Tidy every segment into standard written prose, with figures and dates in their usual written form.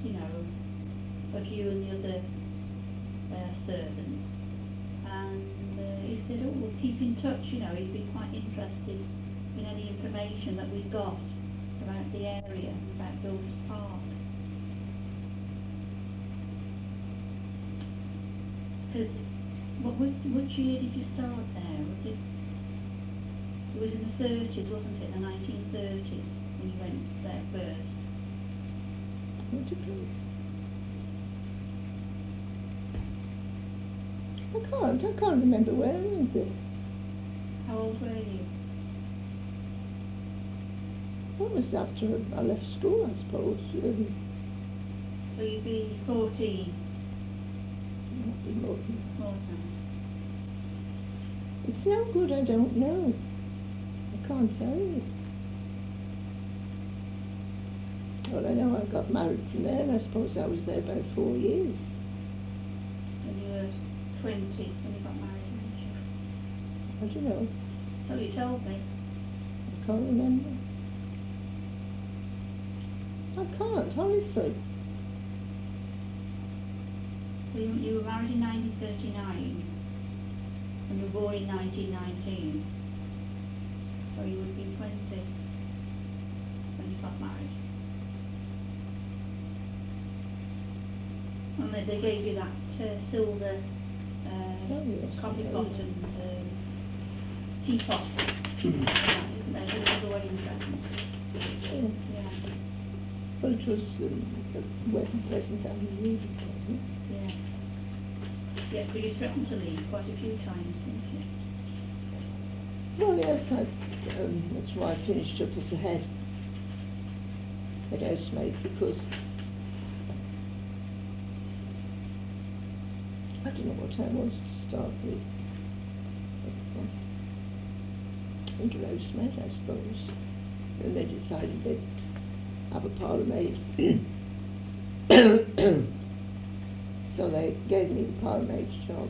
you know, of you and the other servants, and he said, oh, we'll keep in touch, you know, he'd be quite interested in any information that we've got about the area, about Buildwas Park. Because, what year did you start there? Was it was in the 30s, wasn't it, the 1930s, when you went there first? I can't remember where I went there. How old were you? That was after I left school, I suppose. So you'd be 14? Might be more than that. More than It's no good, I don't know. I can't tell you. Well, I know I got married from there, and I suppose I was there about 4 years. when you were 20 when you got married, weren't you? I don't know. So you told me. I can't remember. I can't, honestly. So you were married in 1939 and you were born in 1919. So you would have been 20 when you got married. And they gave you that silver coffee pot and teapot. It was always interesting. Yeah. Well, it was a wedding present and a wedding present. Yeah. Yeah, but you threatened to leave quite a few times, didn't you? Well, yes, that's why I finished up as a head housemaid, because I don't know what I was to start with. Under housemaid, I suppose. And they decided they'd have a parlour maid. So they gave me the parlour maid's job.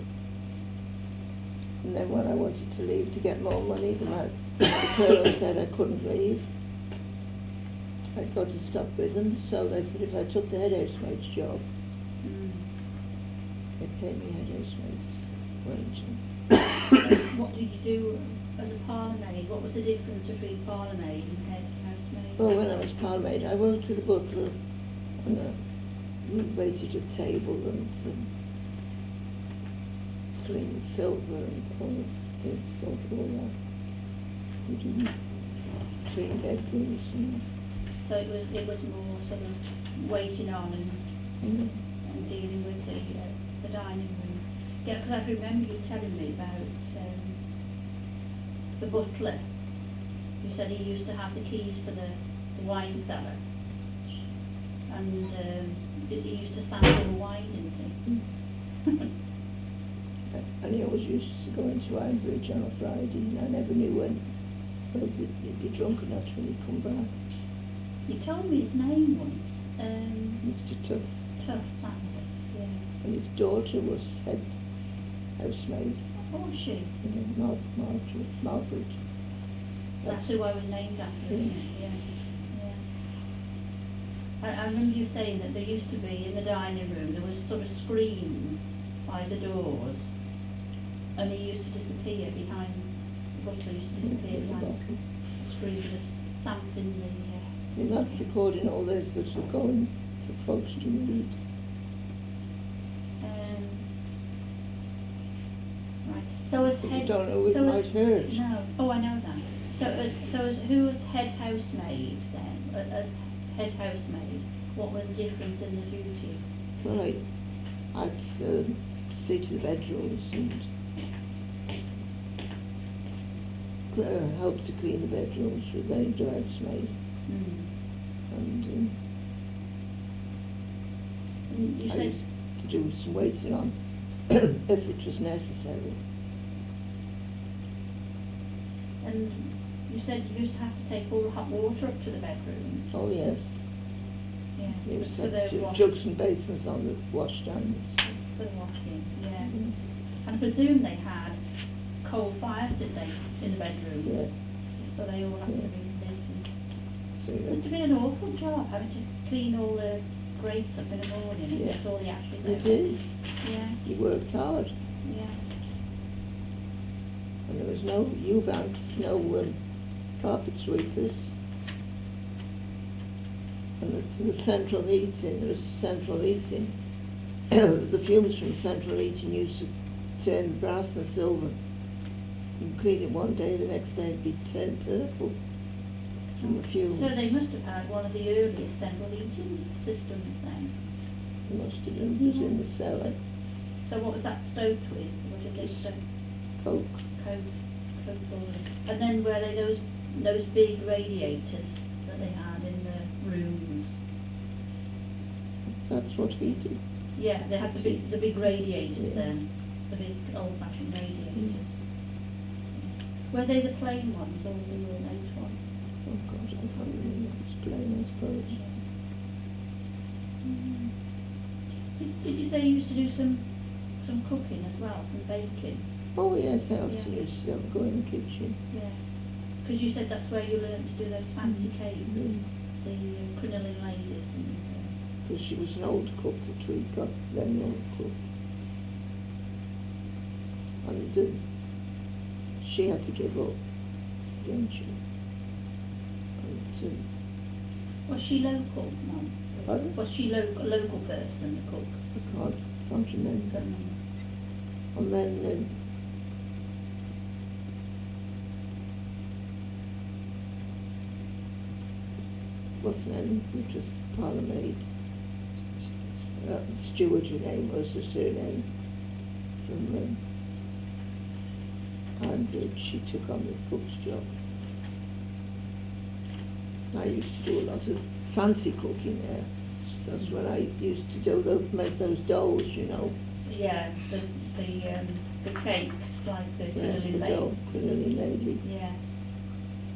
And then when I wanted to leave to get more money, the colonel said I couldn't leave. I'd got to stop with them, so they said if I took the head housemaid's job, they'd pay me head housemaid's wage. What did you do as a parlour maid? What was the difference between parlour maid and head housemaid? Well, when I was parlour maid, I worked with a butler and we waited at table and cleaned silver and all that. We didn't clean bedrooms and... So it was more sort of waiting on and dealing with the dining room. Yeah, because I remember you telling me about the butler. You said he used to have the keys to the wine cellar, and he used to sample the wine, didn't he? And he always used to go into Ironbridge on a Friday, and I never knew when he'd be drunk enough when he'd come back. You told me his name once. Mr. Tuff. Tuff, that was it, yeah. And his daughter was head housemaid. Oh, was she? Margaret. That's who I was named after, isn't it? Yeah. I remember you saying that there used to be, in the dining room, there was sort of screens by the doors, and he used to disappear behind, the butler used to disappear behind the screen with sampling the... And that's recording all this that are going for folks to read. Right. So as But head... you don't know it so might hurt. No. Oh, I know that. So as who was head housemaid then? As head housemaid, what was the difference in the duties? Well, I'd see to the bedrooms and help to clean the bedrooms with the housemaid. And you I said... used to do some waiting on if it was necessary. And you said you used to have to take all the hot water up to the bedrooms. Oh yes. Yeah. You used to For the have wash- jugs and basins on the washstands. For the washing, yeah. And I presume they had coal fires, did they, in the bedroom? Yeah. So they all had to be lit. And So it must have been an awful job having to clean all the great up in the morning and Yeah. get all the ashes They out. did. Yeah, He worked hard. yeah. And there was no Eubanks, no carpet sweepers. And the central heating, there was central heating. The fumes from central heating used to turn brass and silver. You clean it one day, the next day it'd be turned purple from the fumes. So they must have had one of the earliest central heating systems then. Most of them was in the cellar. So what was that stoked with? What did they stoke? Coke. Coke oil. And then were they those big radiators that they had in the rooms? That's what heated. Yeah, they had the big radiators Yeah. then, the big old-fashioned radiators. Were they the plain ones or the ornate ones? Oh God, I can't remember. It's plain, I suppose. Mm. Did you say you used to do some cooking as well, some baking? Oh yes, I often Yeah. used to go in the kitchen. Yeah. Because you said that's where you learned to do those fancy cakes, Mm. the crinoline ladies and... Because she was an old cook, that we got very old cook. And she had to give up, didn't she? And Was she local, Mum? pardon? Was she a local person, the cook? I can't remember. And then what's her name? Which was parlourmaid. Stewart, her name was her surname. From and she took on the cook's job. I used to do a lot of fancy cooking there. That's when I used to do make those dolls, you know. Yeah, the cakes, like the crinoline the lady. doll, crinoline lady. Yeah.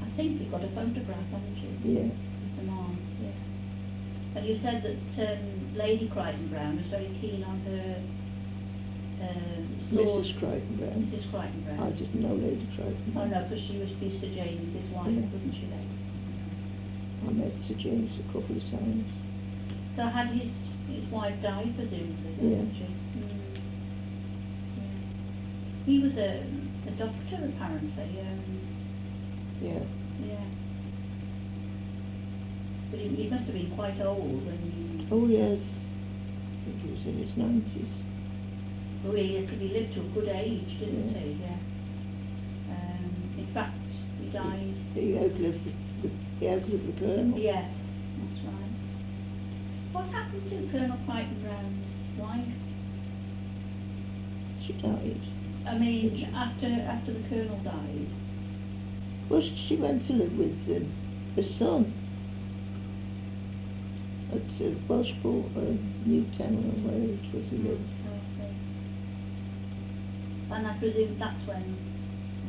I think you've got a photograph, haven't you? Yeah. With them on, yeah. And you said that Lady Crichton Brown was very keen on her sword. Mrs. Crichton Brown. Mrs. Crichton Brown. I didn't know Lady Crichton Oh Brown. no, because she was Sir James's wife, Yeah. wasn't she then? I met Sir James a couple of times. So had his wife died presumably, then, Yeah. hadn't she? Yeah. He was a doctor apparently. Yeah. Yeah. But he must have been quite old when he... Oh yes. I think he was in his 90s. Well, he lived to a good age, didn't Yeah. he? Yeah. In fact, he died... He outlived the Colonel. Yeah, that's right. What happened to Colonel Crichton Brown's wife? She died. I mean, after the Colonel died. Well, she went to live with her son at Welshpool, Newtown, or where it was he lived. And I presume that's when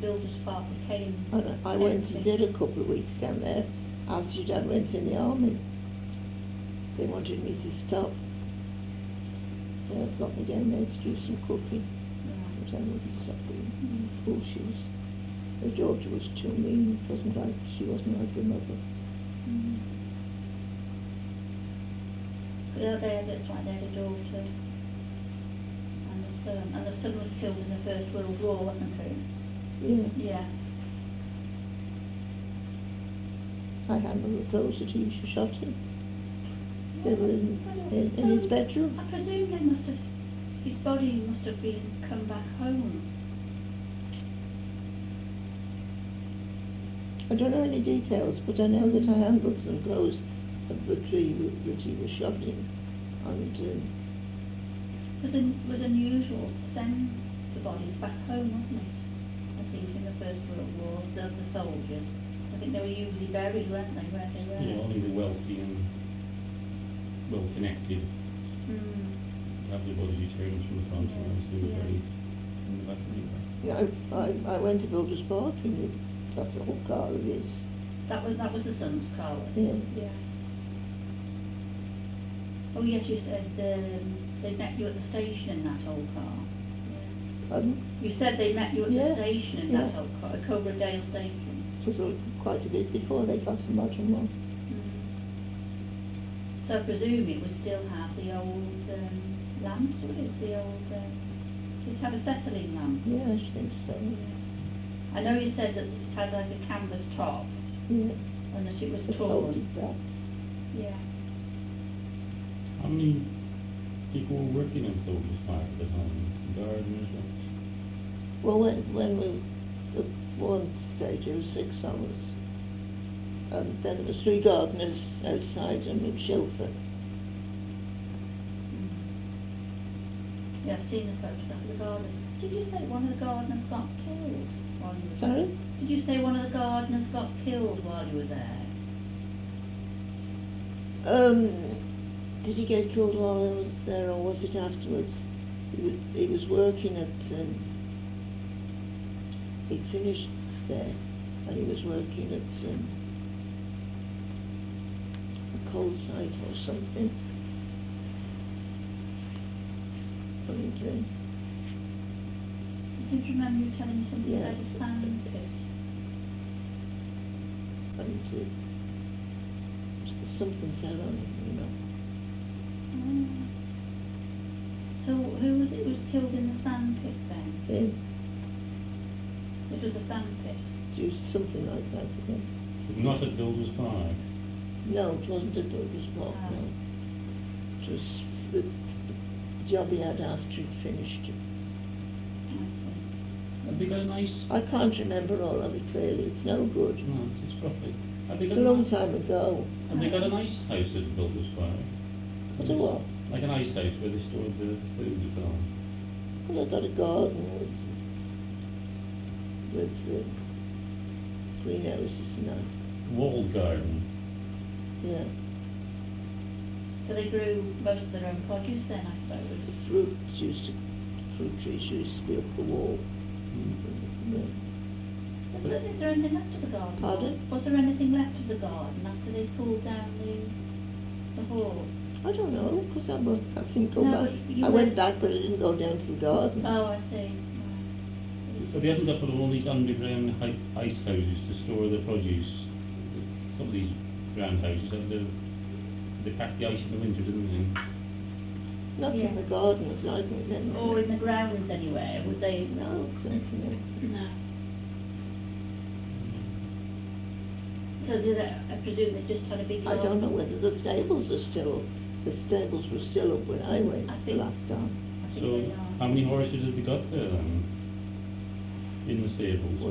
Buildwas Park became... And I went and did a couple of weeks down there after your dad went in the army. They wanted me to stop. They got me down there to do some cooking, but I wouldn't stop doing. Oh, her daughter was too mean. She wasn't like her mother. Yeah, that's right, they had a daughter and a son. And the son was killed in the First World War, wasn't he? Yeah. Yeah. I handled the clothes that he shot him. They were in his bedroom. I presume his body must have been come back home. I don't know any details, but I know that I handled some clothes of the tree that he was shot in. And It was unusual to send the bodies back home, wasn't it? I think in the First World War, the soldiers. I think they were usually buried, weren't they, where they were? Yeah, only the wealthy and well-connected have their bodies returned from the front lines. They were buried in the back of the river. yeah, I went to Buildwas Park and that's a whole car of his. That was the son's car, wasn't Yeah. it? Yeah. Oh yes, you said they met you at the station in that old car. Pardon? You said they met you at Yeah, the station in yeah. that old car, at Cobra Dale Station. It was quite a bit before they got the modern one. So I presume it would still have the old lamps, would it? The old, it'd have a settling lamp. Yeah, I think so. I know you said that it had like a canvas top Yeah. and that it was The torn. folded back. Yeah. How many people were working in Buildwas Park at the time? Gardeners, Well, when we, at one stage, there were 6 of us. And then there was 3 gardeners outside and a chauffeur. Yeah, I've seen the photograph of the gardeners. Did you say one of the gardeners got killed while you were Sorry? there? Did you say one of the gardeners got killed while you were there? Did he get killed while I was there, or was it afterwards? He was working at, he finished there, and he was working at a coal site or something. And, I seem to remember you telling me something Yeah. about a sand pit. something fell on him, you know. So who was it was killed in the sand pit then? Him. It was a sand pit. It was something like that again. Not at Buildwas Park. No, it wasn't at Buildwas Park, Ah. no. It was the job he had after he'd finished it. I see. Have they got a nice... I can't remember all of it clearly, it's no good. No, it's roughly. Have they It's got a long nice- time ago. Have they got a nice house at Buildwas Park? What a what? Like a nice house where they stored the food and so on. Well, I got a garden with greenhouses and that. Walled garden. Yeah. So they grew most of their own produce then, I suppose. The fruit trees used to be up the wall. Yeah. Is there anything left of the garden? Pardon? Was there anything left of the garden after they pulled down the hall? I don't know, because I think go No, back. but you I went went- back, but I didn't go down to the garden. Oh, I see. Right. So they haven't got all these underground ice houses to store the produce. Some of these grand houses have they pack the ice in the winter, didn't they? Not Yeah. in the garden, as I can remember. Or in the grounds anywhere, would they? No, exactly. No. So did I presume they just had a big I yard? don't know whether the stables are still, the stables were still up when I went I the think- last time. I think So they are. how many horses have they got there then? In the stables?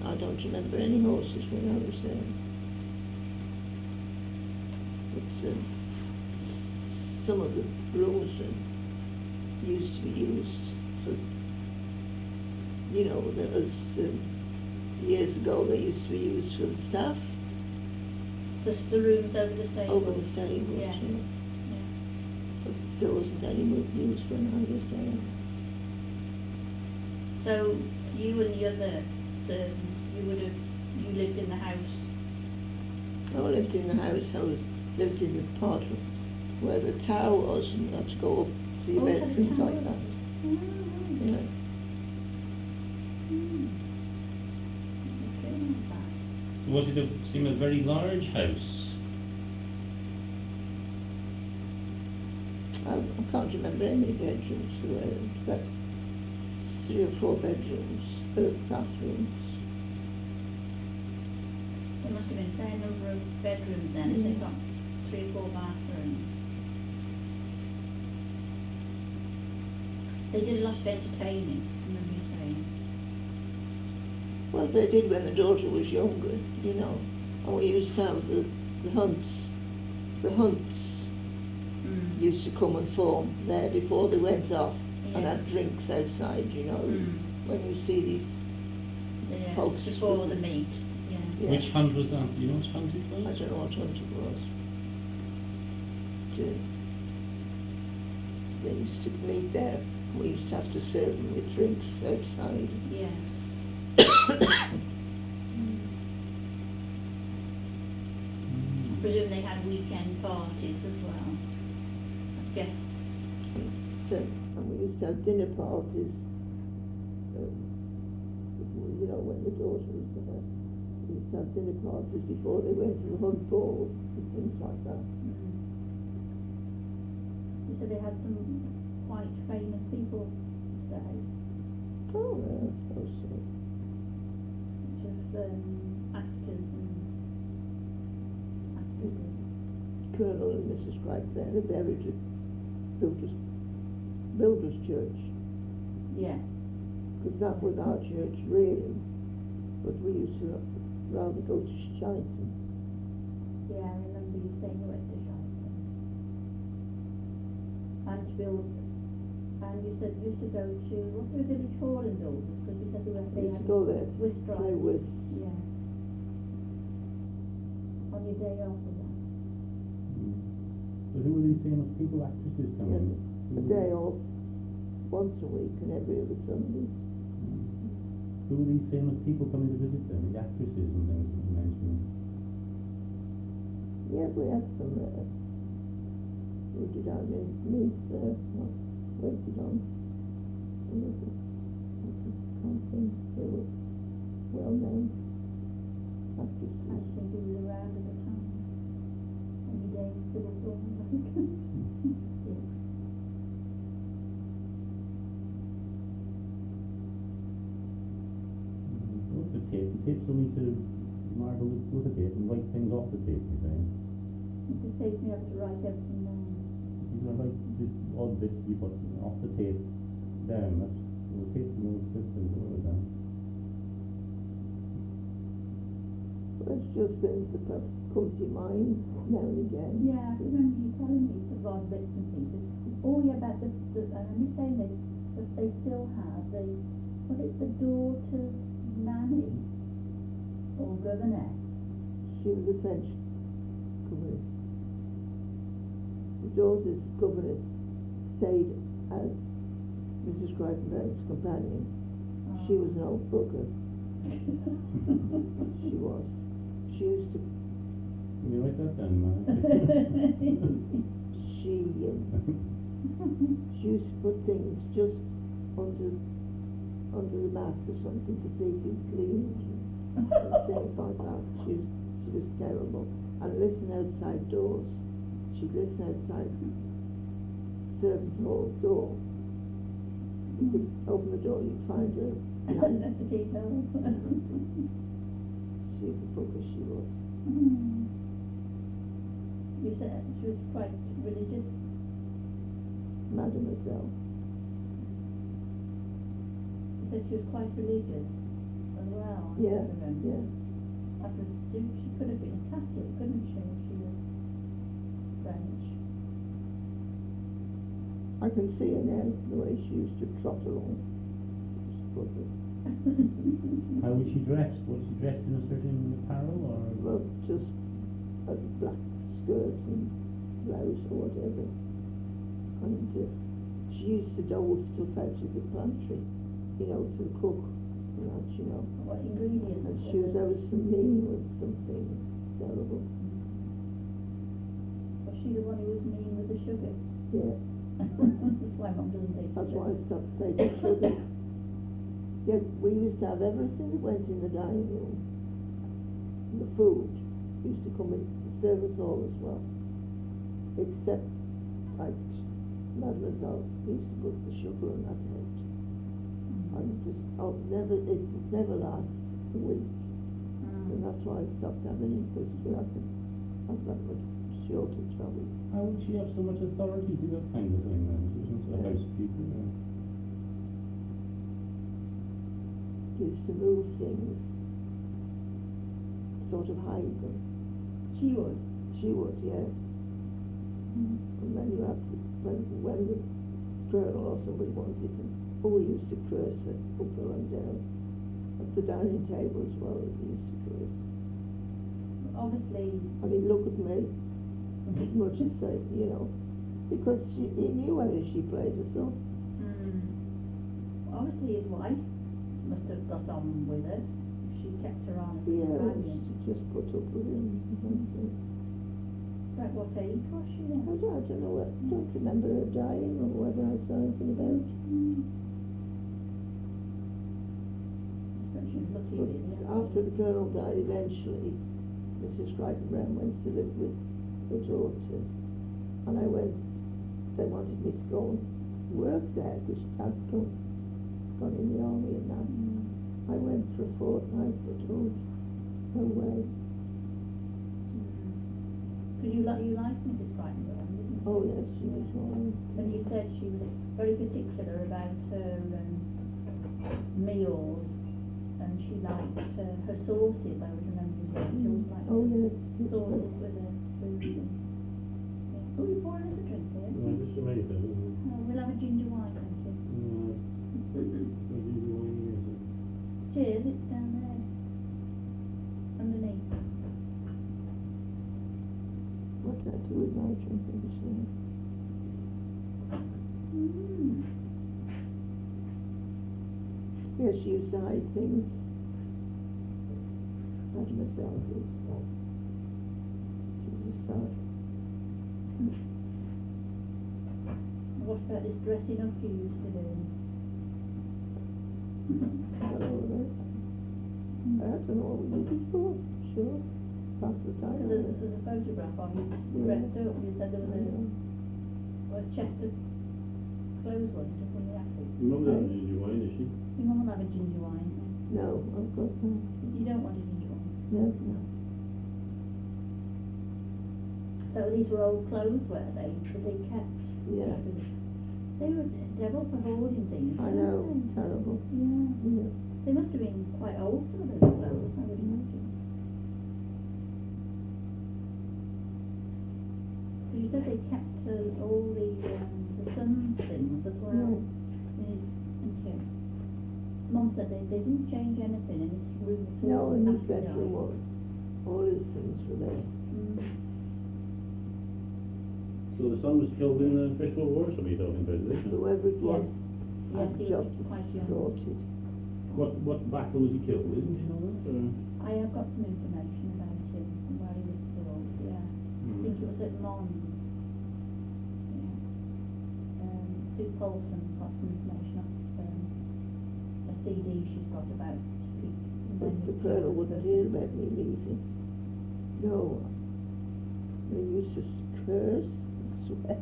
I don't remember any horses when I was there. But some of the rooms used to be used for, you know, years ago they used to be used for the staff The rooms over the stables? over the stables. Yeah. You know. Yeah. But there wasn't any used when I was there. So you and the other servants, you lived in the house? I lived in the house, lived in the part of where the tower was, and you had to go up to your Oh, bed, had a things tower. like that. Oh, Yeah. Was it seem a very large house? I can't remember any bedrooms. There were about 3 or 4 bedrooms, bathrooms. There must have been a fair number of bedrooms then, if they've got 3 or 4 bathrooms. They did a lot of entertaining, I remember you saying. Well, they did when the daughter was younger, you know. And we used to have the hunts. The hunts used to come and form there before they went off and Yeah. had drinks outside, you know. When you see these Yeah, folks before with the the- meat, yeah. Yeah. Which hunt was that? Do you know which hunt it was? I don't know what hunt it was. They used to meet there. We used to have to serve them with drinks outside. Yeah. I presume they had weekend parties as well, of guests. And we used to have dinner parties, you know, when the daughter was there. We used to have dinner parties before they went to the hunt ball and things like that. so they had some quite famous people stay, Oh, yeah, I see. which was actors and actresses. Colonel and Mrs. Wright there, they're buried at Buildwas Church, Yeah. because that was our church really, but we used to rather go to Shighton. Yeah, I remember you saying you went to Shighton. And you said you used to go to, what was the village hall in Buildwas? Because you said they We had used to go there to whist play drive. whist. Yeah. On your day off of that. So who are these famous people, actresses coming? A day off, once a week and every other Sunday. Who are these famous people coming to visit them? The actresses and things that you mentioned. Yeah, we had some, who did I meet, waited on. Who was it? I can't think, they were well known I actresses. think he was around at the time. Any day still saw him, I think. Yeah. What's the tape? The tape's only to marble with a tape and write things off the tape, you say? It just saves me having to write everything down. You're going to write this odd bits you put off the tape down. That's the tape from those systems all the time. It's just things that have come to mind now and again. Yeah, I remember you telling me the odd bits and pieces. Oh yeah, about and I'm saying this, that they still have what is the daughter's nanny or governess? She was a French governess. The daughter's governess stayed as Mrs. Crichton's companion. She was an old bugger. She was. She used to, Can you write that down, man? she used to put things just under the mat or something to see if it cleaned and things like that. She was terrible. And listen outside doors. She'd listen outside servants' hall door. You could open the door, you'd find her. That's the detail. She was a bugger, she was. You said she was quite religious. Mademoiselle. You said she was quite religious as well. I Yeah, remember. yeah. I presume she could have been a Catholic, couldn't she, if she was French? I can see her now, the way she used to trot along. How was she dressed? Was she dressed in a certain apparel or? Well, just a black skirt and blouse or whatever. And she used to dole stuff out of the pantry, to the cook, and that. What ingredients? And she was ever so mean with something terrible. Was she the one who was mean with the sugar? Yeah, That's why Mum doesn't take that's sugar. why I stopped taking sugar. Yeah, we used to have everything that went in the dining room. And the food used to come in the service hall as well. Except, like, Mademoiselle used to put the sugar and that out. And it would never last a week. And that's why I stopped having it, because we had to have that much shortage of it. How would she have so much authority to that kind of thing then? She wasn't a housekeeper. Used to move things, sort of hide them. She would. She would, yes. And then you have to, when the colonel or somebody wanted them, we used to curse her up and down. At the dining table as well, we used to curse. Obviously. I mean, look at me, as much as say, because he knew how she played herself. Obviously his wife must have got on with her. She kept her on as a Yeah, companion. she just put up with him. At what age was she then? I don't know, I don't remember her dying or whether I saw anything about it. But she was lucky But really. after the colonel died, eventually, Mrs. Crichton went to live with her daughter, and I went they wanted me to go and work there, because Dad's gone in the army and that. I went for a fortnight, but oh, no way. Because you liked Mrs. Brighton, didn't you? Oh yes, she was one. And you said she was very particular about her meals, and she liked her sauces. I would remember you saying she always liked Oh yes, it's sauces good. with her food. Yeah. Oh, you're pouring us a drink here? No, just a minute, isn't it? Oh, we'll have a ginger wine, thank you. No, Cheers, it's down there. Underneath. What's that to do with my drinking? Yes, she used to hide things. Not myself, she was a sod. What about this dressing up you used to do? Got all of it. I don't know what we did it for, sure. Half the time. Because there's a photograph of you dressed up. You said there was a chest of clothes, wasn't it, when you had it? Your mum doesn't ginger wine, is she? Your mum will have a ginger wine. No, of course not. You don't want a ginger wine. No, no. So these were old clothes, were they? That they kept? Yeah. They were devil for hoarding things. I weren't know, they? terrible. Yeah. Yeah. They must have been quite old, some of those clothes, I would imagine. So you said they kept all the sun things as well. Yeah. Thank you. Mum said they didn't change anything in this room at all. No, in his after bedroom, dark. all his things were there. So the son was killed in the First World War, somebody talking about this? Whoever it was, Yes, had he was jobs quite young. sorted. What battle was he killed in, do you know that? Or? I have got some information about him and where he was killed, yeah. I think it was at Mons. Yeah. Sue Paulson got some information off a CD she's got about But the colonel wouldn't hear about me leaving. No. They used to curse and swear.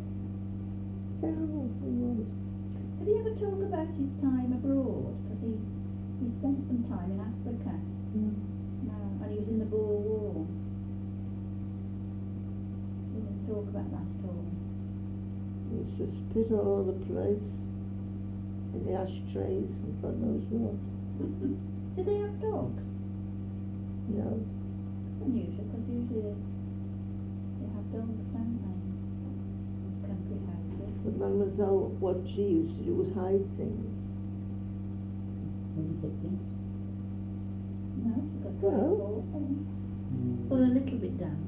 Terrible he was. Did he ever talk about his time abroad? Because he spent some time in Africa. No, and he was in the Boer War. He didn't talk about that at all. He used to spit all over the place, in the ashtrays and God knows what. Did they have dogs? No. Unusual, because usually they have dogs, don't they? In country houses. But Mademoiselle, what she used to do was hide things. What did he put in? No, she's got Well. Well, a little bit down.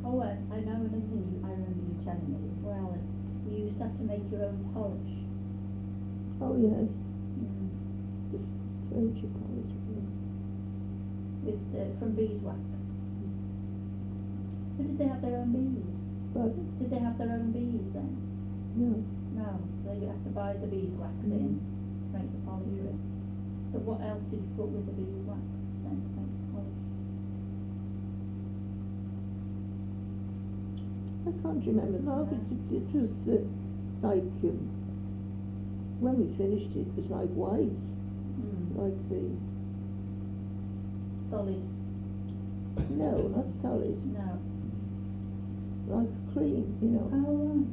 Oh, I know another thing I remember you telling me as well, that you used to have to make your own polish. Oh yes, the furniture polish. With, from beeswax. But did they have their own bees? But Did they have their own bees then? no, No, so you have to buy the beeswax in, make the polish with. But what else did you put with the beeswax then to make the polish? I can't remember now, but it was like, when we finished it was like white, like the, Solid? no, not solid, No. like cream, you know. Oh, right.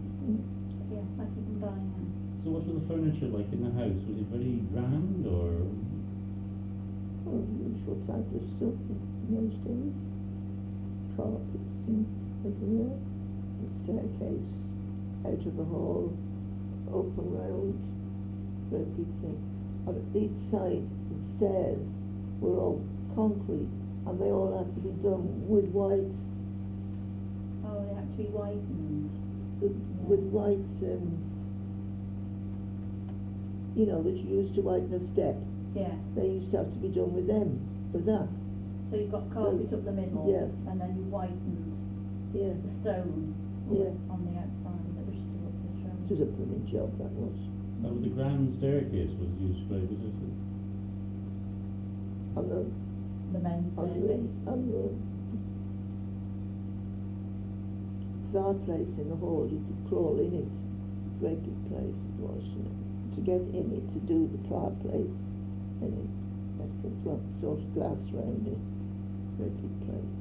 Yes, like you can buy now. So what was the furniture like in the house? Was it very grand or? Oh, usual type of stuff in those days. Carpets and everywhere. The staircase out of the hall, open round, very big thing. On each side, the stairs were all concrete, and they all had to be done with white, Oh, they have to be whitened. with white, you know, that you used to whiten a step. Yeah. They used to have to be done with them, with that. So you've got carpet up the middle, Yeah. and then you whitened Yeah, the stone Yeah. on the outside that was still up the it stone. was a blooming job, that was. That was the grand staircase was you described it as? On the the men's service. on the fireplace in the hall. You could crawl in it. Great big place it was, you know. To get in it, to do the fireplace, and it had got sort of glass round it. Great big place.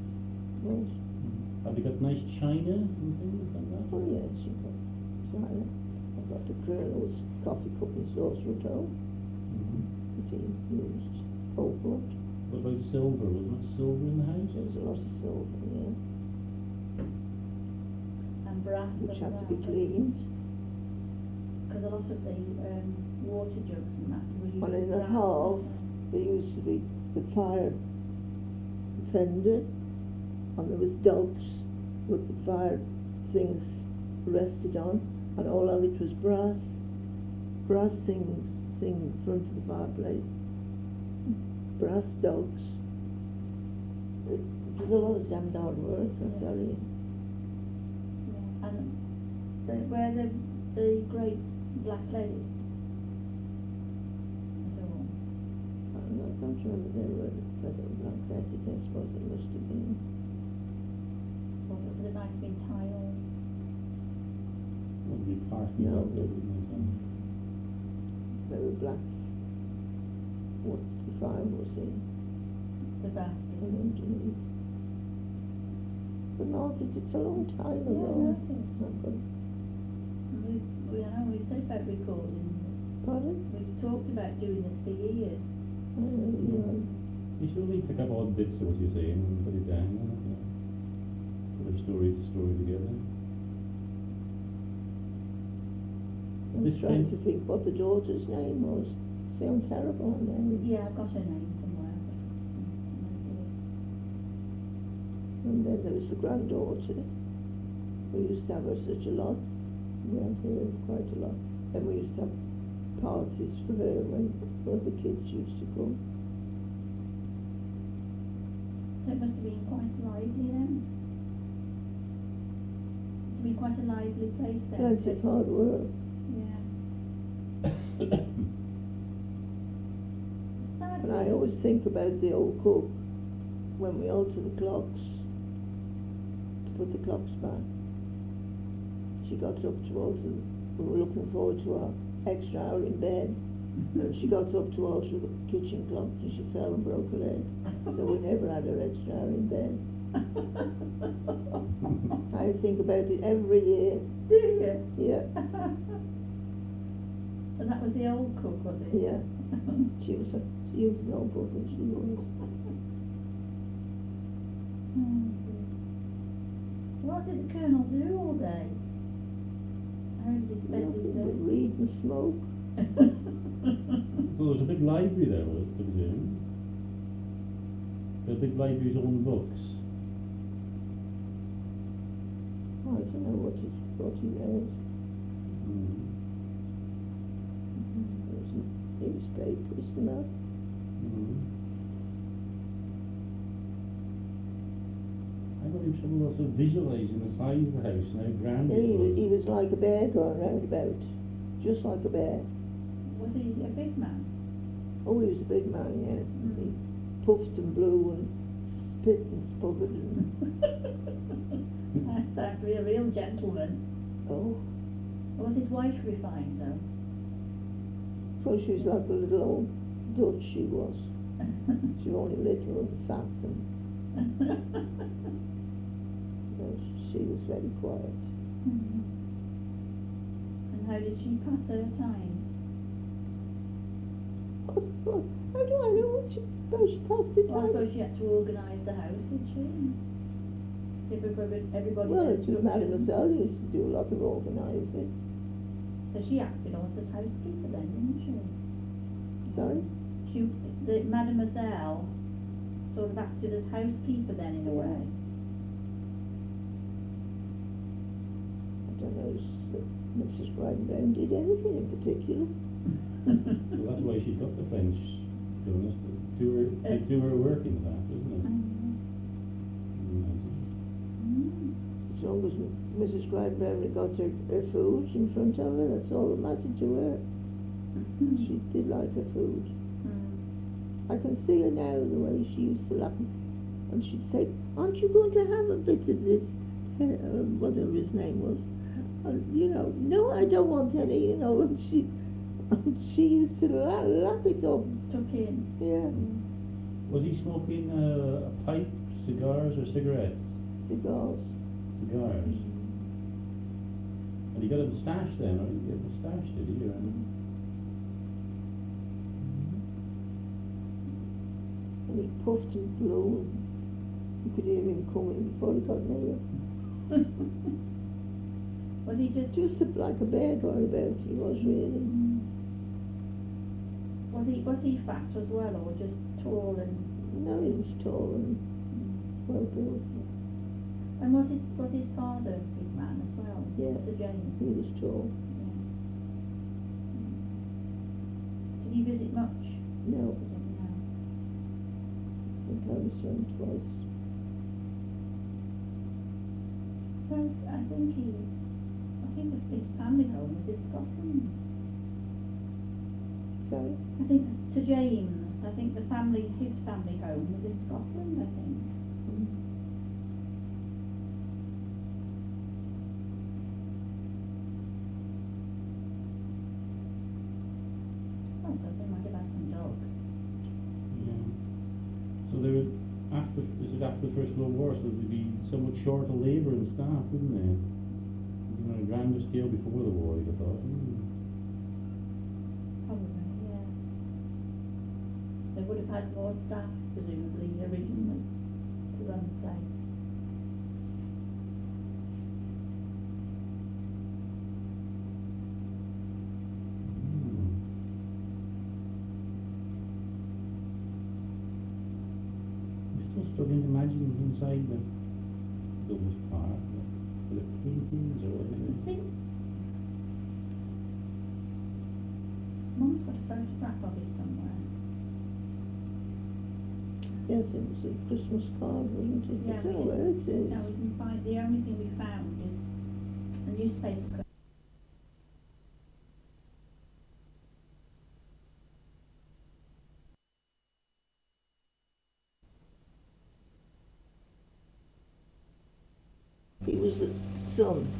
Well, Have you got nice china and things like that? oh yes, you got china. I've got the Colonel's coffee cup and saucer at home. That he used. Opal. What about silver? Was there silver in the house? There's a lot of silver, yeah. And brass Which as had to well. be cleaned. Because a lot of the water jugs and that were used. Well, in the brass, hall, weren't there used to be the fire fender, and there was dogs with the fire things rested on, and all of it was brass thing in front of the fireplace. Brass dogs. It was a lot of damned hard work, I tell you. Yeah. And where the great black lady. I don't remember where the black lady, I suppose it must have been. Well, it might have been tile. Would be parking No, lot, wouldn't it? They were black. What the fire was in. The brass. And underneath. But no, it's a long time Yeah, ago. no, it is. I've got, We said about recording. pardon? We've talked about doing this for years. Yeah. You should only pick up odd bits of what you're saying and put it down. Put a story together. I was This trying friend- to think what the daughter's name was. Sounds terrible name. Yeah, I've got her name somewhere. And then there was the granddaughter. We used to have her such a lot. We had her quite a lot. And we used to have parties for her when the kids used to come. So it must have been quite lively then. It must have been quite a lively place then. Plenty of hard work. Yeah. And I always think about the old cook when we alter the clocks, to put the clocks back. She got up to alter, we were looking forward to our extra hour in bed, and she got up to alter the kitchen clock and she fell and broke her leg. So we never had her extra hour in bed. I think about it every year. Do you? Yeah, And that was the old cook, was it? yeah. She was an old woman, she was. What did the Colonel do all day? How did he spend his Nothing but day? read and smoke. So there was a big library there, was it, I presume? The big library's own books. I don't know what he read. There's newspapers and that. I got in trouble also visualising the size of the house and how grand Yeah, it he was. was like a bear going round about, just like a bear. Was he a big man? Oh, he was a big man, yes. He puffed and blew and spit and sputtered and, That sounds like a real gentleman. oh. Was his wife refined though? Well, she was like a little old Dutch, she was. She was only little and fat and she was very quiet. And how did she pass her time? Oh, how do I know what she passed the Well, I time? suppose she had to organise the house, did she? Give everybody Well, their it was instructions. Mademoiselle used to do a lot of organising. So she acted almost as housekeeper then, didn't she? Sorry? The Mademoiselle sort of acted as housekeeper then in a way. I don't know if Mrs. Brown did anything in particular. So that's why she got the French doing this, to do her work in that, isn't it? As long as Mrs. Granberry got her food in front of her, that's all that mattered to her. She did like her food. I can see her now, the way she used to laugh. And she'd say, aren't you going to have a bit of this, whatever his name was? And, you know, no, I don't want any, you know, and she used to laugh it up. Took in. Yeah, Was he smoking a pipe, cigars or cigarettes? cigars. Cigars. And he got a moustache then, or he got a moustache, did he? Or? And he puffed and blew, and you could hear him coming before he got near. Was he just... Like a bear going about, he was really. Was he fat as well, or just tall and... No, he was tall and well built. And was his father a big man as well? Yeah. Sir James? He was tall. Yeah. Did he visit much? No, No. I think I was home twice. Well, I think his family home was in Scotland. Sorry? I think Sir James, his family home was in Scotland, I think. Oh, so they might have had some dogs. Yeah. So they were this is after the First World War, so they'd be somewhat short of labour and staff, wouldn't they? You know, a grander scale before the war, you'd have thought. Probably, yeah. They would have had more staff, presumably, originally, to run the place. I'm still struggling to imagine inside the Buildwas Park, the paintings or I whatever. think Mum's got a photograph of it somewhere. Yes, it was a Christmas card, wasn't it? Yeah, I don't know where it is. No, we can find, the only thing we found is a newspaper. He was a son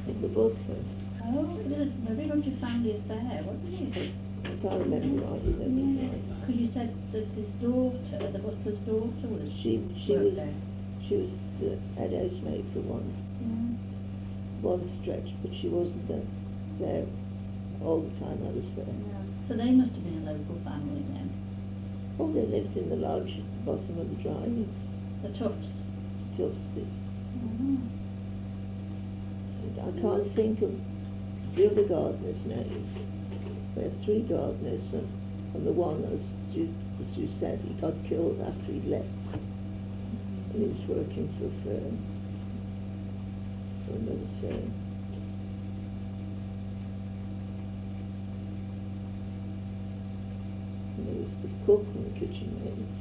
in the butler. Oh, it was a very much a family affair, wasn't it? I can't remember right, it was right. Because you said that his daughter, the butler's daughter was She worked was there. head housemaid for Yeah. one stretch, but she wasn't there all the time I was there. Yeah. So they must have been a local family then. Oh, they lived in the lodge at the bottom of the drive, The Tufts. Tilsby. Mm-hmm. I can't think of the other gardener's name. There are three gardeners, and the one, as you said, he got killed after he left. And he was working for a firm, for another firm. And there was the cook and the kitchen maid,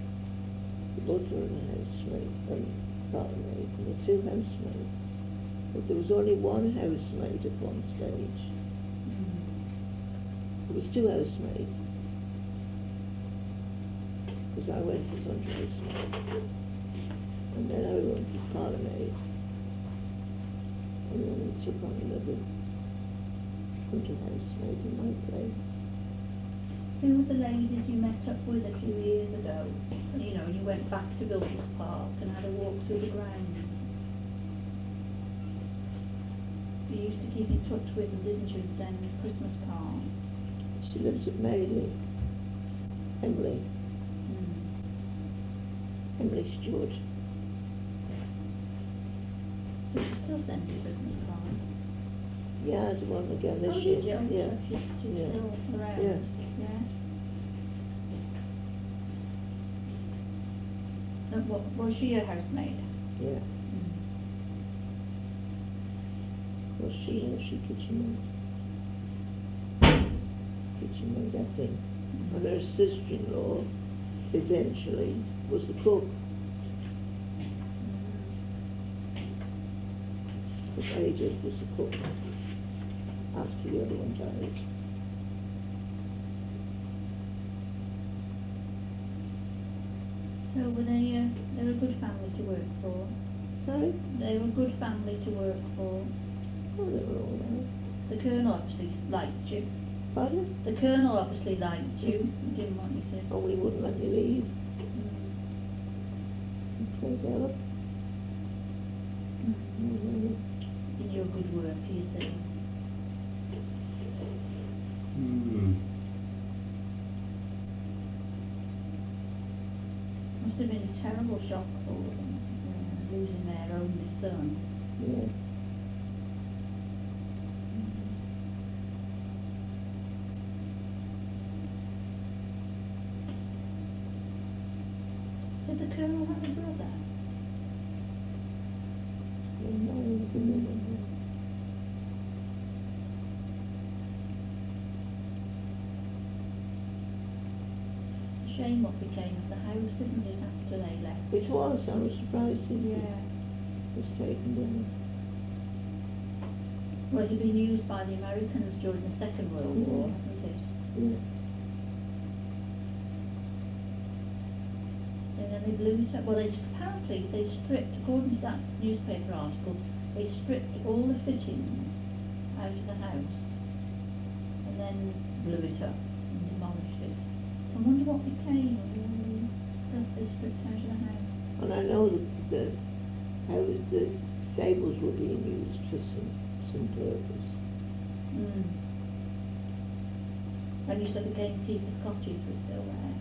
the butler and the housemaid, and parlourmaid, and the two housemaids. But there was only one housemaid at one stage. There was two housemaids. Because I went as under housemaid. And then I went as parlourmaid. And then we took on another under housemaid in my place. Who were the ladies you met up with a few years ago? You know, you went back to Buildwas Park and had a walk through the grounds. You used to keep in touch with them, didn't you, and send Christmas cards? She lives at Mayley. Emily. Emily Stewart. Does she still send you Christmas cards? Yeah, I had one again this Oh, year. did you? Yeah. She's Yeah. still around? Yeah. Yeah? And was she a housemaid? Yeah. Was she kitchen maid? Kitchen maid, I think. And her sister-in-law eventually was the cook. But Ada was the cook after the other one died. So were they were a good family to work for? Sorry? They were a good family to work for. Oh, they were all right. The Colonel obviously liked you. Pardon? The Colonel obviously liked you. He didn't want you to. Oh, we wouldn't let me leave. Mm. Poor devil. Mm. You do good work, you see. Hmm. Must have been a terrible shock for them, losing their only son. Yeah. Did the Colonel have a brother? No, I can remember. Shame what became of the house, isn't it, after they left? It was, I was surprised it Yeah. was taken down. Well, it had been used by the Americans during the Second World War, hasn't it? Yeah. And then they blew it up. Well, apparently they stripped, according to that newspaper article, they stripped all the fittings out of the house and then blew it up and demolished it. I wonder what became of all the stuff they stripped out of the house. And I know that how the sables were being used for some purpose. Mm. And you said the gamekeeper's cottage was still there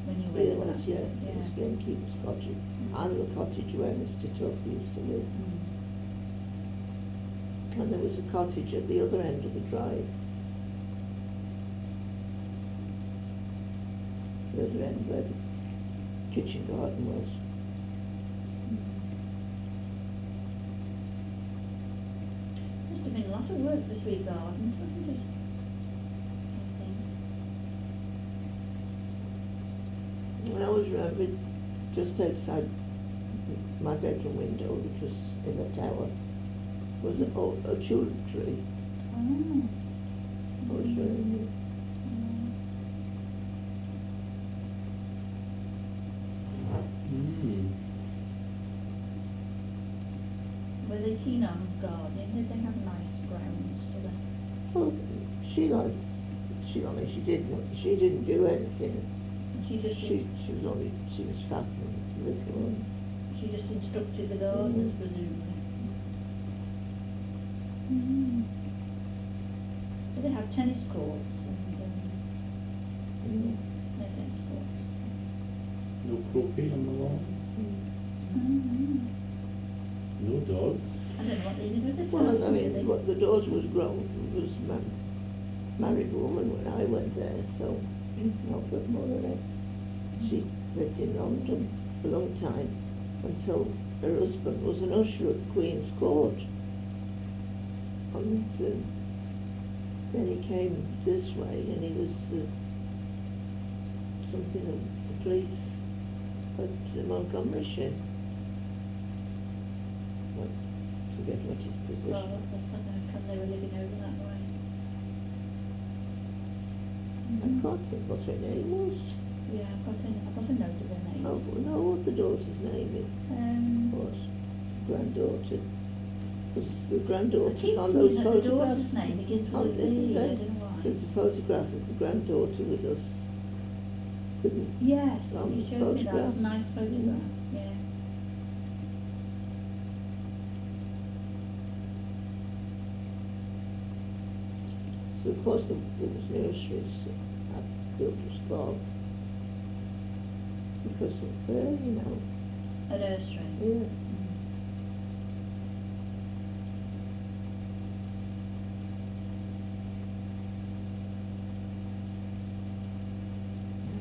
when you went It was, back? yes, it was gamekeeper's cottage, and the cottage where Mr. Tuck used to live. Mm. And there was a cottage at the other end of the drive. The other end where the kitchen garden was. Must have been a lot of work for 3 gardens, wasn't it? I think. And I always remember just outside my bedroom window, which was in the tower, was a tulip tree. Oh. I was very Hmm. Were they keen on gardening? Did they have nice grounds to them? well, she didn't do anything. And she just She was fat and little, and she just instructed the gardeners, presumably. Mm. Did they have tennis courts and no tennis courts? No croquet on the lawn? Mm. No dogs? I don't know what they did with the well, turkey, I mean, really. what the daughter was married woman when I went there, so but more or less. She lived in London for a long time until her husband was an usher at Queen's Court. And then he came this way, and he was something of the police at Montgomeryshire. I forget what his position Well, was. I don't know, they were living over that way. I can't think what her name was. Yeah, I've got a note of her name. Oh, no, what the daughter's name is. What? Granddaughter. Because the I granddaughter's keep on thinking those that the photographs. daughter's name begins Oh, with a isn't V, I there? don't know why. There's a photograph of the granddaughter with us. Yes, on you showed me that, photographs. nice photograph, yeah. So of course there was nurseries at Buildwas Bob because of her, you know. A nursery. Yeah.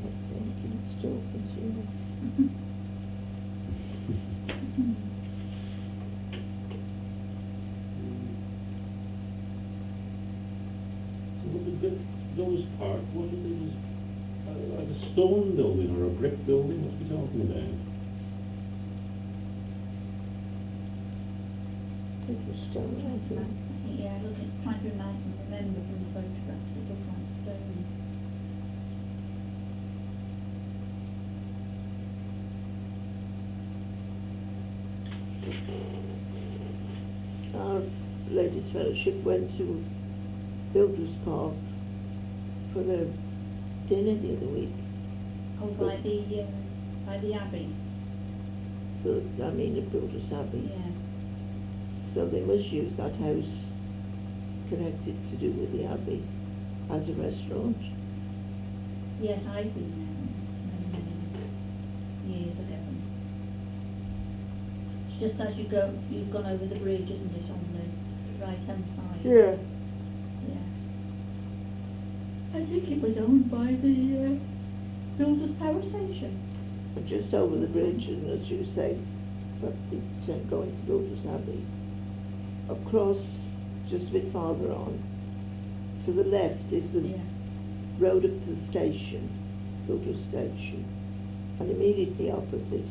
That's thinking it's still continuing. So what those park, what is it? Is like a stone building or a brick building? What's we talking about? It was stone, I think. Yeah, trying to remember from the photographs, it looked like stone. Our Ladies Fellowship went to Buildwas Park for their dinner the other week. Oh, by the Abbey. I mean at Buildwas Abbey. Yeah. So they must use that house connected to do with the Abbey as a restaurant. Yes, I've been there years ago. It's just as you've gone over the bridge, isn't it, on the right-hand side? Yeah. Yeah. I think it was owned by the Builders Power Station. And just over the bridge, and as you say, but going to Buildwas Abbey. Across, just a bit farther on, to the left is the road up to the station, Buildwas Station, and immediately opposite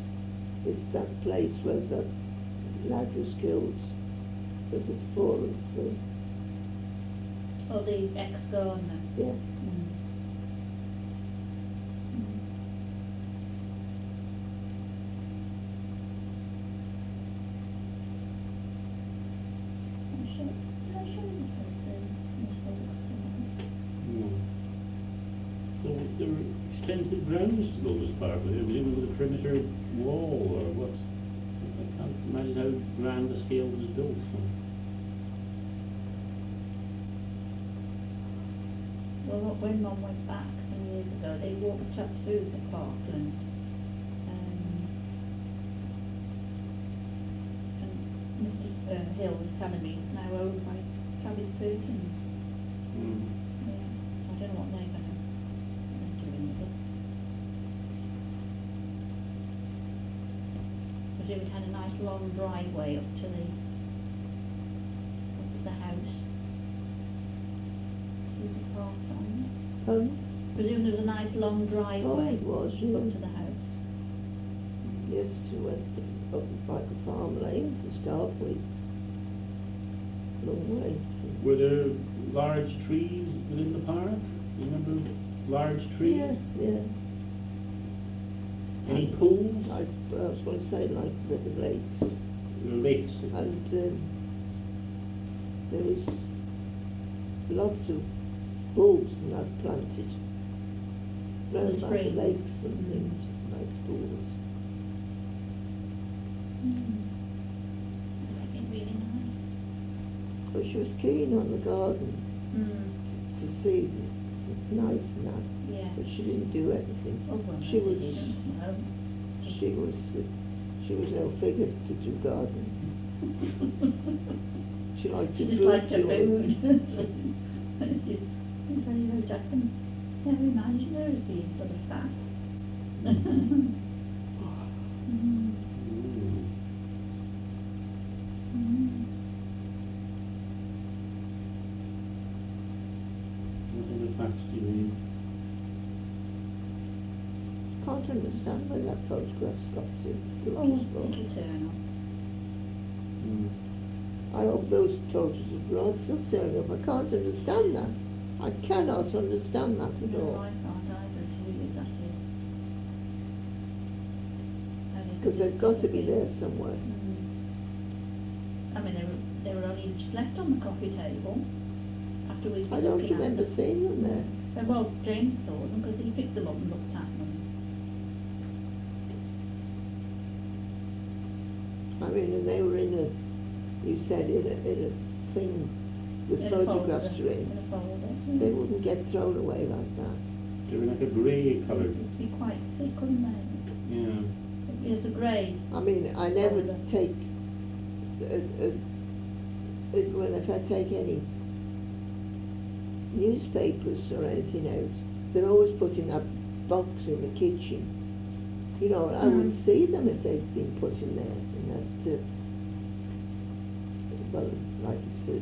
is that place where that lad was killed, the forum thing. Oh, the ex-gardener. Yeah. Did I show you the photo? No. So there were extensive grounds to Buildwas Park, were there, with a perimeter wall or what? I can't imagine how grand the scale was built. So. Well, when Mum went back some years ago, they walked up through the parkland. And Mr. Hill was telling me it's now owned by Travis Perkins. Yeah. I don't know what they're doing with it. But it had a nice long driveway up to the house. Through the park on. Presume there was a nice long driveway Oh, it was, yeah. up to the house. Yes, to up like a farm lane to start with. Long way. Were there large trees within the park? You remember large trees? Yeah. Any pools? I was going to say like little lakes. Lakes? And there was lots of bulbs and I've planted round by the spring. lakes and things like pools. That'd be really nice. But she was keen on the garden to see nice and that, Yeah. but she didn't do anything. Oh, well, She no, was they didn't, no. she was no figure to do gardening. She liked She to just food liked her too. food. She's very much, I can imagine her as being sort of fat. What other facts do you read? Can't understand where that photograph's got to. Oh, it'll turn up. I hope those photos of rods will turn up. I can't understand that. I cannot understand that at No, all. I can't either tell you that is. Because they've got to be there somewhere. I mean, they were only just left on the coffee table after we. I don't remember seeing them there. Well, James saw them because he picked them up and looked at them. I mean, and they were in a, you said, in a thing with In a photographs folder, are in. in a folder. They wouldn't get thrown away like that. They were like a grey colour. It'd be quite thick, wouldn't they? Yeah. It's a grey. I mean, I never Folder. take, if I take any newspapers or anything out, they're always put in that box in the kitchen. You know, I wouldn't see them if they'd been put in there, in that, well, like it's a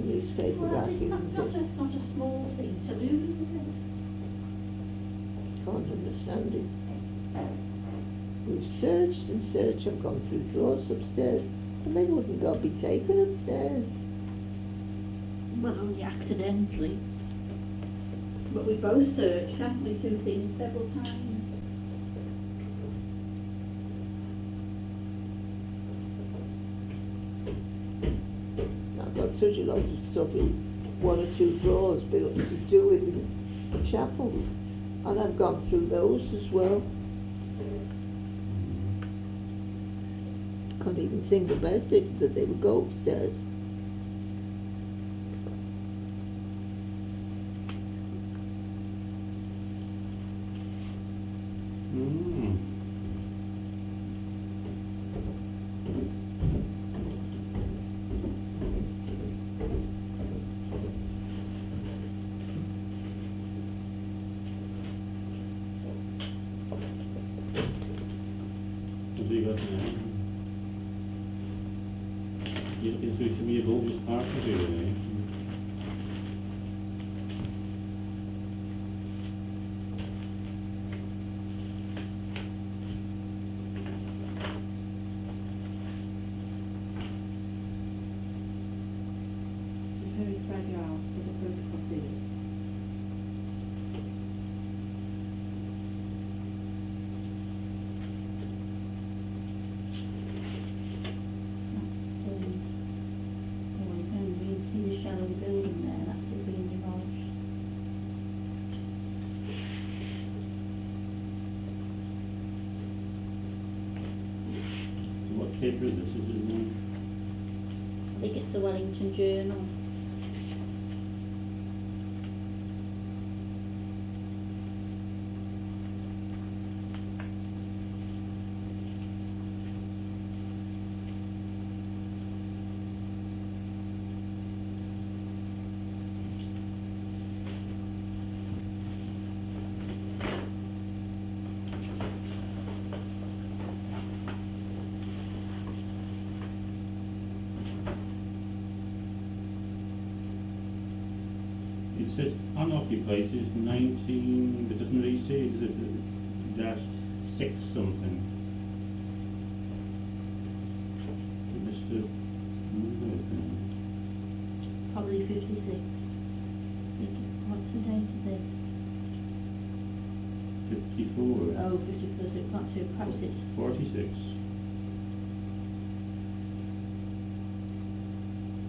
newspaper Well, rack, it's isn't not it? a, not a small thing to lose, is it? Can't understand it. We've searched and searched, I've gone through drawers upstairs, and they wouldn't be taken upstairs. Well, only accidentally. But we both searched, haven't we, through things several times. such a lot of stuff in one or two drawers built to do with the chapel. And I've gone through those as well. Can't even think about it, that they would go upstairs. Mm. What have you got now? You're looking through some of your Buildwas parts here, eh? Very fragile for the photocopiers. The shell of the building there, that's it being demolished. What paper is this? Is it I think it's the Wellington Journal. It says unoccupied is 19, but doesn't really say, is it -6 something? Mr. Probably 56. What's the date of this? 54. Oh, 54, so it's not too, perhaps it's 46.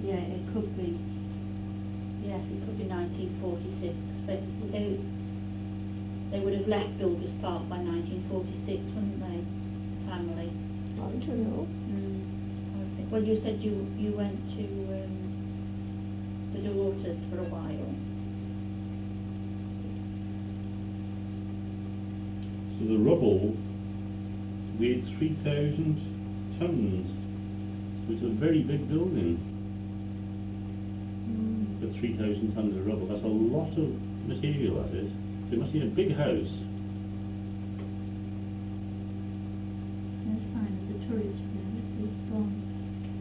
yeah, it could be. Yes, it could be 1946. They would have left Buildwas Park by 1946, wouldn't they? Family. I don't know. Okay. Well, you said you went to the daughters for a while. So the rubble weighed 3,000 tons. It was a very big building. For 3,000 tons of rubble, that's a lot of material, that is. It must be a big house. No sign of the turret there, it's gone.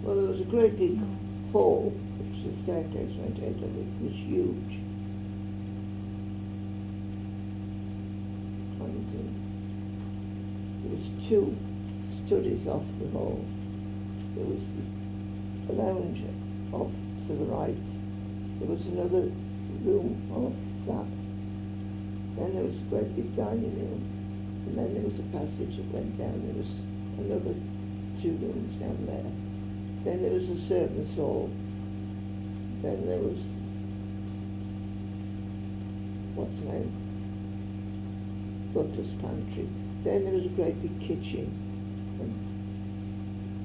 Well, there was a great big hall, which the staircase went out of. It was huge. And there was two studies off the hall. There was the lounge off to the right. There was another room off that. Then there was a great big dining room. And then there was a passage that went down. There was another 2 rooms down there. Then there was a servants' hall. Then there was, what's the name? Butler's pantry. Then there was a great big kitchen.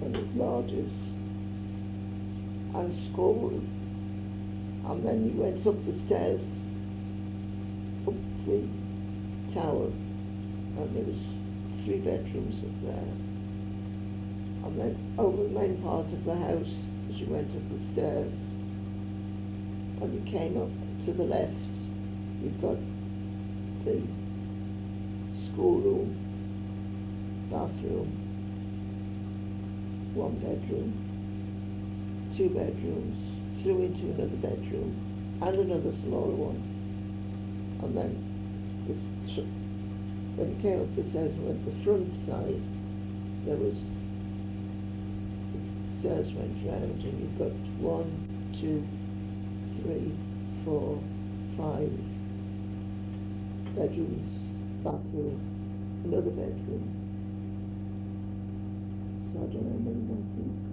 And largest. And schoolroom. And then you went up the stairs, up the tower, and there was 3 bedrooms up there. And then over the main part of the house, as you went up the stairs, and you came up to the left, you've got the schoolroom, bathroom, 1 bedroom, 2 bedrooms, through into another bedroom, and another smaller one. And then, when you came up the stairs and went the front side, there was, the stairs went round, and you've got 1, 2, 3, 4, 5 bedrooms, bathroom, another bedroom. So I don't know how many bedrooms.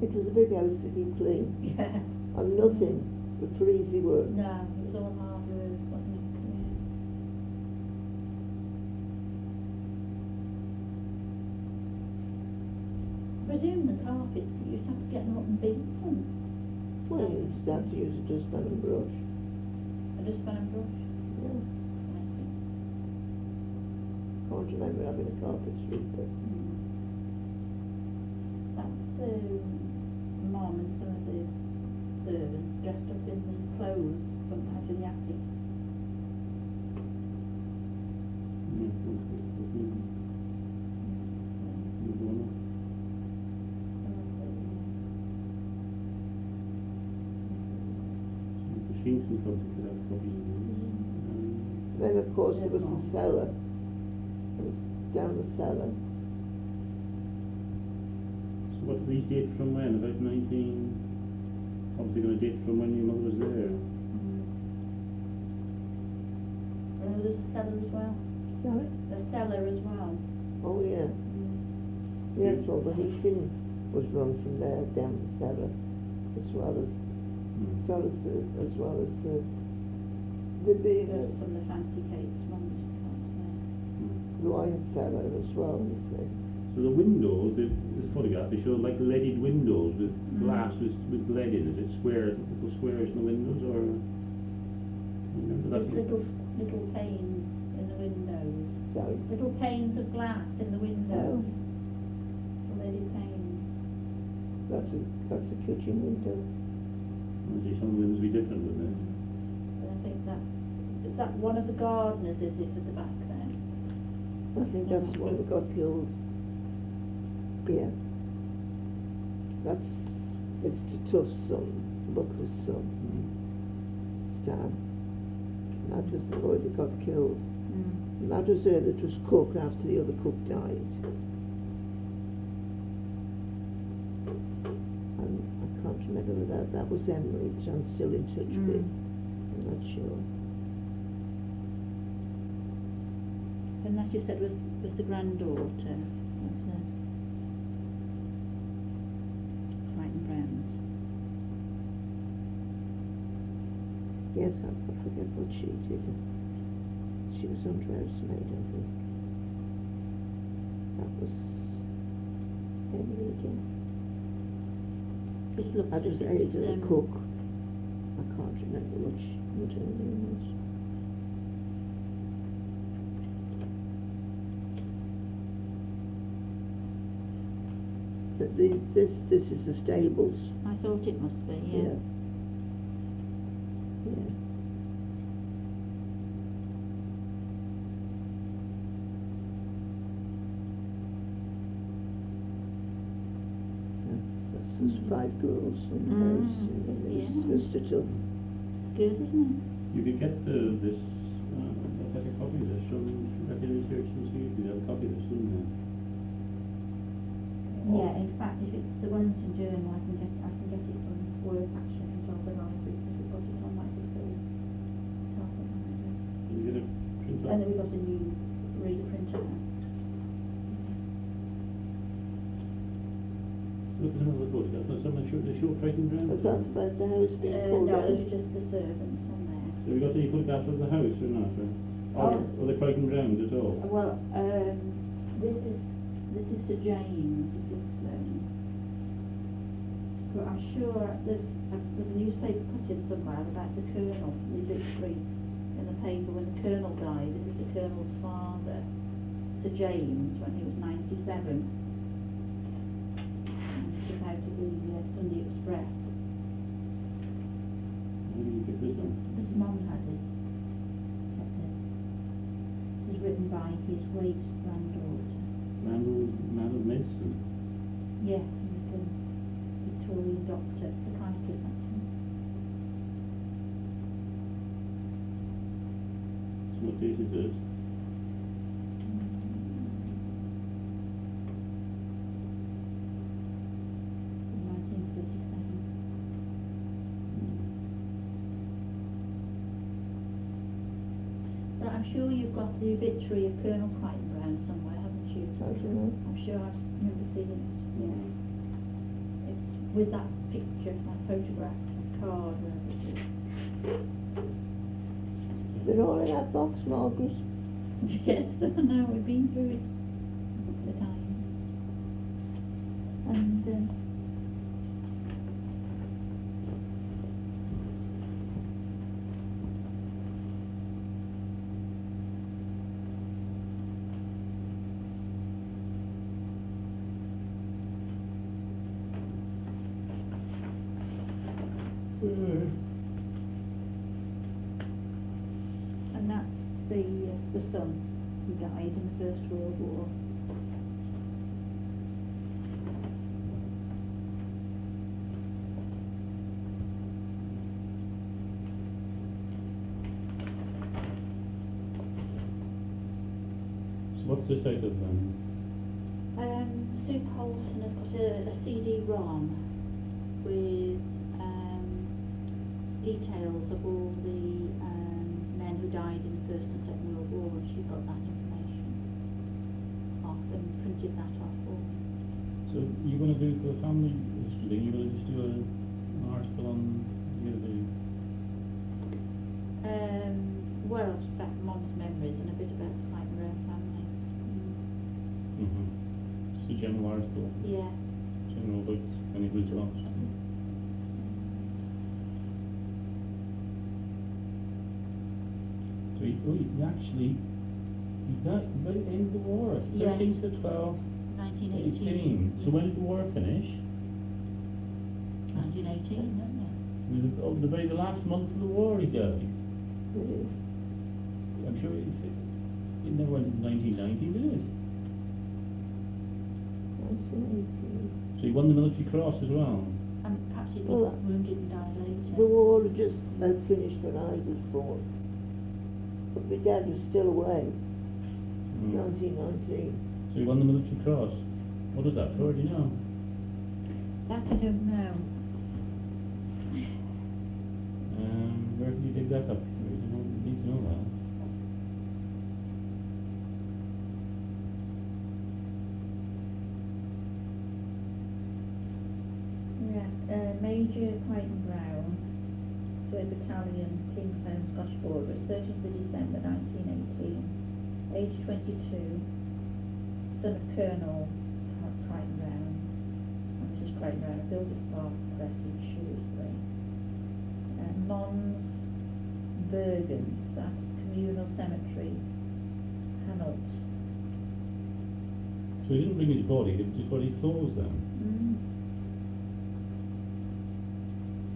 It was a big house to keep clean, Yeah. and nothing but for easy work. No, it was all hard work, wasn't it? Yeah. I presume the carpets, you used to have to get them up and beat them. Well, you just have to use a dustpan and brush. A dustpan and brush. Yeah. Can't remember having a carpet sweeper. That's Mum and some of the servants dressed up in the clothes from out in the attic. Yeah, you're going up. The sinks and stuff, you could have copies of those. Then of course there was the cellar. It was down the cellar. So what do these date from when? About 19... Obviously going to date from when your mother was there. And there was a cellar as well. Sorry? A cellar as well. Oh yeah. Yes, well the heating was run from there down the cellar, as well as the big Some of the fancy cakes Mum used to have there. wine cellar as well, you see. So the windows, this photograph, they show like leaded windows with glass with lead in it. It's square, little squares in the windows, or... Remember that? There's little panes in the windows. Sorry. Little panes of glass in the windows. Oh. Little panes. That's a kitchen window. Obviously some windows will be different, wouldn't they? And I think is that one of the gardeners, is it, at the back there? I think that's the one that got killed. Yeah. It's the tough son, Buckler's son, Stan. And that was the boy that got killed. And that was her that was cook after the other cook died. And I can't remember whether that was Emily, which I'm still in touch with. I'm not sure. And that you said was the granddaughter of the Crichton Browns. Yes, I forget what she did. She was under housemaid, I think. That was Emily again. This looks That was as if Ada, it's, the cook. I can't remember what her name was. But this is the stables. I thought it must be, yeah. Yeah. There's 5 girls in the house, and then there's Mr. Tubb. Good, isn't it? You could get this, like a copy of this from Record Research and see if you have a copy of this, wouldn't you? Yeah, in fact, if it's the Wellington Journal, I can get it from work actually, from Telford Library, because we've got it on like this old Telford Library. Can you get a print And then we've got a new reader printer now. Look at another photograph. That's someone they show Crichton Browns. Was that about the house being pulled No, out? those are just the servants on there. Have you got any photographs of the house or not? Or the Crichton Browns at all? Well, this is Sir James. This is, but I'm sure there's a newspaper cutting somewhere about the Colonel, the obituary in the paper when the Colonel died. This is the Colonel's father, Sir James, when he was 97. Took out of the Sunday Express. Where did you get this one? His mum had it. It was written by his great granddaughter. Randall Mason. Yes, he was a Victorian doctor, psychiatrist actually. So what date is this? But I'm sure you've got the obituary of Colonel Crichton Brown somewhere, haven't you? I don't know. I'm sure I remember seeing it. Yeah. It's with that picture, that photograph, that card, wherever it is. They're all in that box, Margaret. Yes, I know, we've been through it a couple of times. And, and that's the son who died in the First World War. So what's this out of then? Sue Colson has got a CD-ROM with details of all the men who died in the First and Second World War, and she got that information off and printed that off for me. So you're going to do for the family history thing, you're going to just do an article on the other Well, it's about Mom's memories and a bit about the fighting around family. Just a general article, Yeah. general about any good jobs. So you actually, you got by the end of the war, Yes. 13 to 12, 1918. 18. So when did the war finish? 1918, isn't it? The last month of the war he died. Really. I'm sure it never went to 1919, did it? 1918. So he won the military cross as well. And perhaps he Well, was wounded and died later. The war had just about finished when I was born. But my dad was still away, 1919. So he won the military cross. What was that for, do you know? That I don't know. Where did you dig that up? You need to know that. Yeah, Major Crichton Brown, 3rd Battalion, Kingsland, Scottish Borders, 13th of December 1918, age 22, son of Colonel Crichton Brown, and Mrs. Crichton Brown, of Buildwas Park, Crescent, Shrewsbury. Mons Bergen, that's Communal Cemetery, Hanolt. So he didn't bring his body, he just got his clothes then.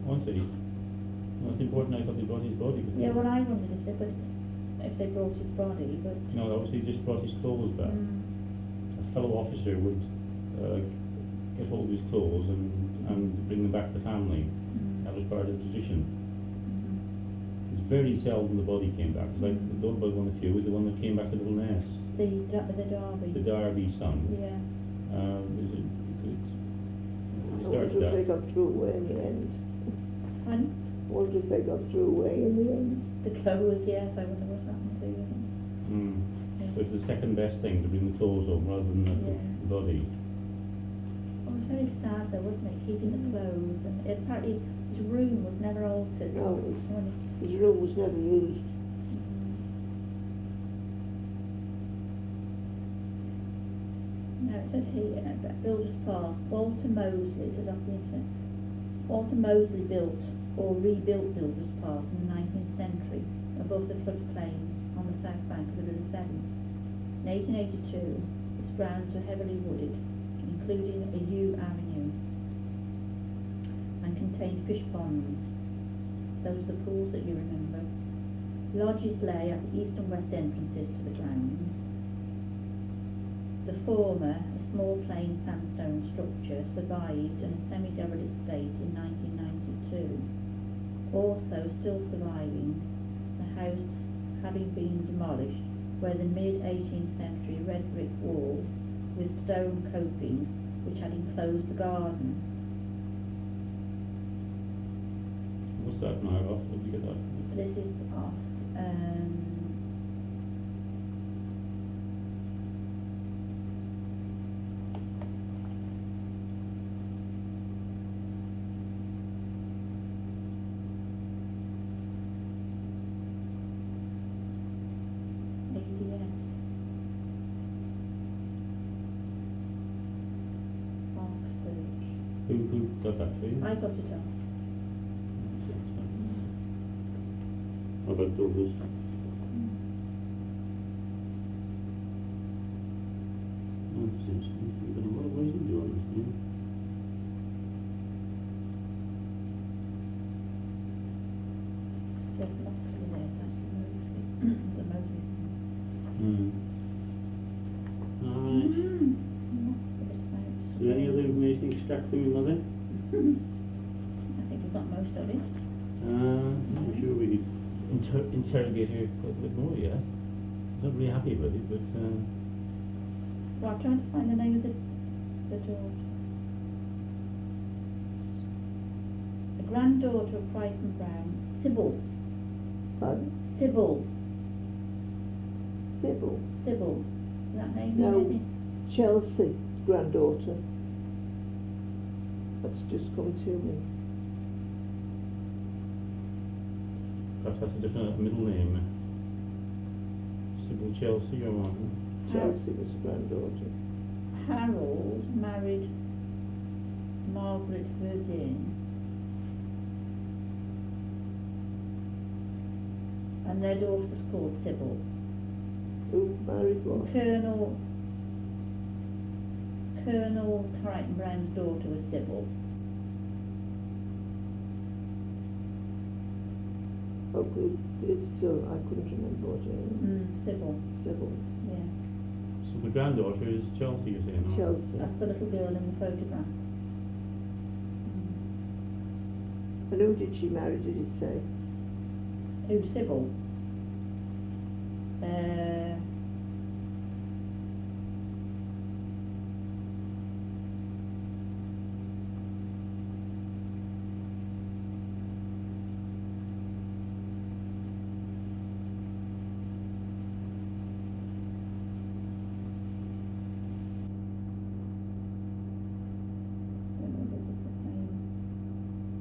One said that's important, I thought they brought his body. But Yeah, well, I wondered if they brought his body, but... no, obviously he just brought his clothes back. A fellow officer would get hold of his clothes and bring them back to the family. That was part of the tradition. It's very seldom the body came back. It's like the Buildwas one of the few was the one that came back to Little Ness. The Derby. The Derby son. Yeah. I wonder if they got through away in the end. And I wonder if they got through away in the end. the clothes, yes, I wonder what's happened to them. So it's the second best thing to bring the clothes home rather than the body. Well, it was very sad though, wasn't it, keeping the clothes, and apparently his room was never altered. No, When his room was never used. No, it says here, that Buildwas Park, Walter Mosley, it says off the internet, Walter Mosley built or rebuilt Buildwas Park in the 19th century above the floodplain on the south bank of the River Severn. In 1882, its grounds were heavily wooded, including a yew avenue, and contained fish ponds. Those are the pools that you remember. Lodges lay at the east and west entrances to the grounds. The former, a small plain sandstone structure, survived in a semi-derelict state in 1992. Also still surviving, the house having been demolished, were the mid-18th century red brick walls with stone coping which had enclosed the garden. What's that now off? Where did you get that? This is off. got that for you? I got it off. How about Buildwas? Oh, that's interesting. I don't know what is he doing this thing? There's lots in there, that's the Moses. Alright. Is there any other information extract from your mother? I think we've got most of it. I'm sure we could interrogate her quite a bit more, yeah. Not really happy with it, but Well, I'm trying to find the name of the daughter. The granddaughter of Price and Brown. Sybil. Pardon? Sybil. Sybil. Sybil. Is that name? No. Anything? Chelsea, granddaughter. That's just come to me. perhaps that's a different middle name. Sybil Chelsea or what? Chelsea was granddaughter. Harold married Margaret Verdine, and their daughter was called Sybil. Who married what? Colonel Crichton Brown's daughter was Sybil. Oh, it's still, I couldn't remember what her name. Sybil. Sybil. Yeah. So the granddaughter is Chelsea, you're saying? Or? Chelsea. That's the little girl in the photograph. And who did she marry, did it say? Who's Sybil?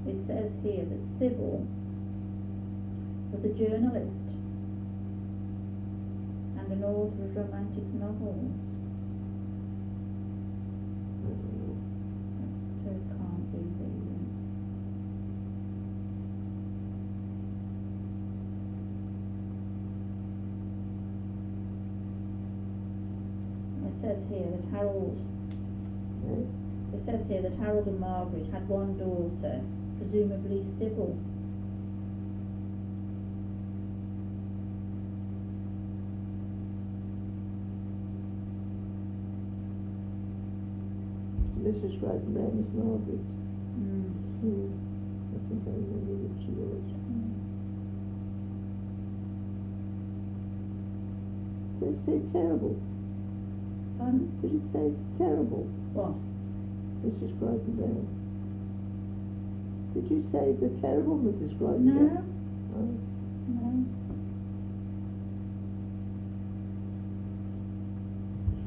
It says here that Sybil was a journalist and an author of romantic novels. So it can't be It says here that Harold and Margaret had one daughter, presumably Sybil. Mrs. Crichton Brown is Margaret. I think I remember what she was. Did it say terrible? Did it say terrible? What? Mrs. Crichton Brown. Did you say the terrible Mrs. Crichton No. Brown? Oh. No.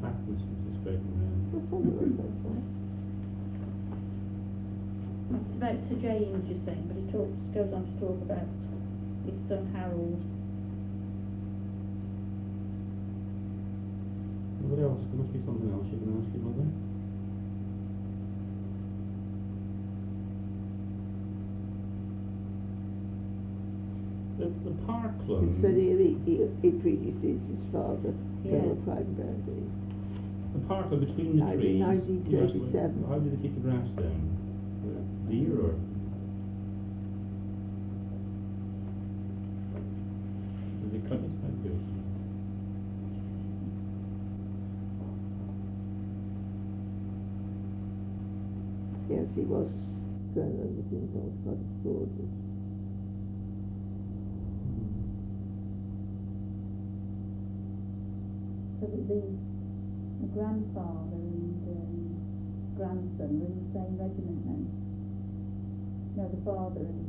Fatness is breaking around. Let's have a look at that. It's about Sir James, you're saying, but it goes on to talk about his son Harold. What else? There must be something else you can ask your mother. The Parkland. It said he predeceased his father, Yeah. Colonel Crichton Brown did. The Parkland between the Died in trees. 1937. How did they keep the grass down? Deer or? Did they cut it like this? Yes, he was going on the things on Scottish borders. So that the grandfather and grandson were in the same regiment then? No, the father and